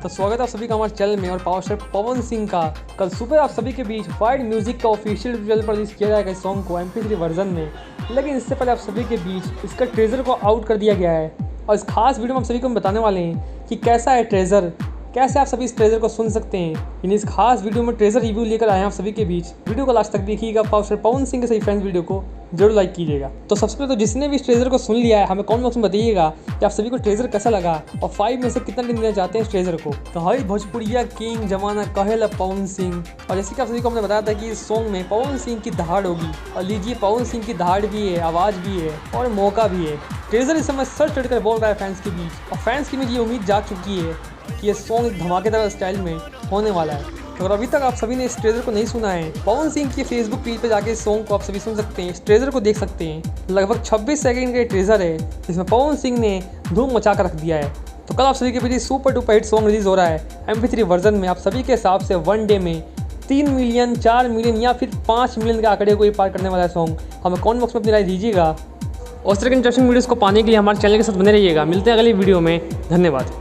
तो स्वागत है आप सभी का हमारे चैनल में। और पावर स्टार पवन सिंह का कल सुबह आप सभी के बीच वाइड म्यूजिक का ऑफिशियल चैनल पर रिलीज किया जाएगा इस सॉन्ग को MP3 वर्जन में। लेकिन इससे पहले आप सभी के बीच इसका ट्रेजर को आउट कर दिया गया है और इस खास वीडियो में आप सभी को हम बताने वाले हैं कि कैसा है ट्रेजर, कैसे आप सभी इस ट्रेजर को सुन सकते हैं। इन इस खास वीडियो में ट्रेजर रिव्यू लेकर आए हैं आप सभी के बीच। वीडियो को लास्ट तक देखिएगा। पावर स्टार पवन सिंह के सही फैंस वीडियो को जरूर लाइक कीजिएगा। तो सबसे पहले तो जिसने भी इस ट्रेजर को सुन लिया है हमें कमेंट बॉक्स में बताइएगा कि आप सभी को ट्रेजर कैसा लगा और 5 में से कितना दिन देना चाहते हैं इस ट्रेजर को। तो हाई भोजपुरिया किंग जमाना कहेला पवन सिंह। और जैसे कि आप सभी को हमने बताया था कि इस सॉन्ग में पवन सिंह की दहाड़ होगी और लीजिए पवन सिंह की दहाड़ भी है, आवाज़ भी है और मौका भी है। ट्रेजर इस समय सर चढ़कर बोल रहा है फैंस के बीच और फैंस की में ये उम्मीद जाग चुकी है कि ये सॉन्ग एक धमाकेदार स्टाइल में होने वाला है। अगर अभी तक आप सभी ने इस ट्रेजर को नहीं सुना है, पवन सिंह के फेसबुक पेज पे जाके इस सॉन्ग को आप सभी सुन सकते हैं, इस ट्रेजर को देख सकते हैं। लगभग 26 सेकंड का ये ट्रेजर है जिसमें पवन सिंह ने धूम मचा कर रख दिया है। तो कल आप सभी के बीच super duper hit song release हो रहा है MP3 वर्जन में। आप सभी के हिसाब से 1 डे में 3 मिलियन, 4 मिलियन या फिर 5 मिलियन के आंकड़े को ये पार करने वाला है सॉन्ग। हमें कमेंट बॉक्स में अपनी राय दीजिएगा। और इस तरह के इंटरेस्टिंग वीडियोज़ को पाने के लिए हमारे चैनल के साथ बने रहिएगा। मिलते हैं अगली वीडियो में। धन्यवाद।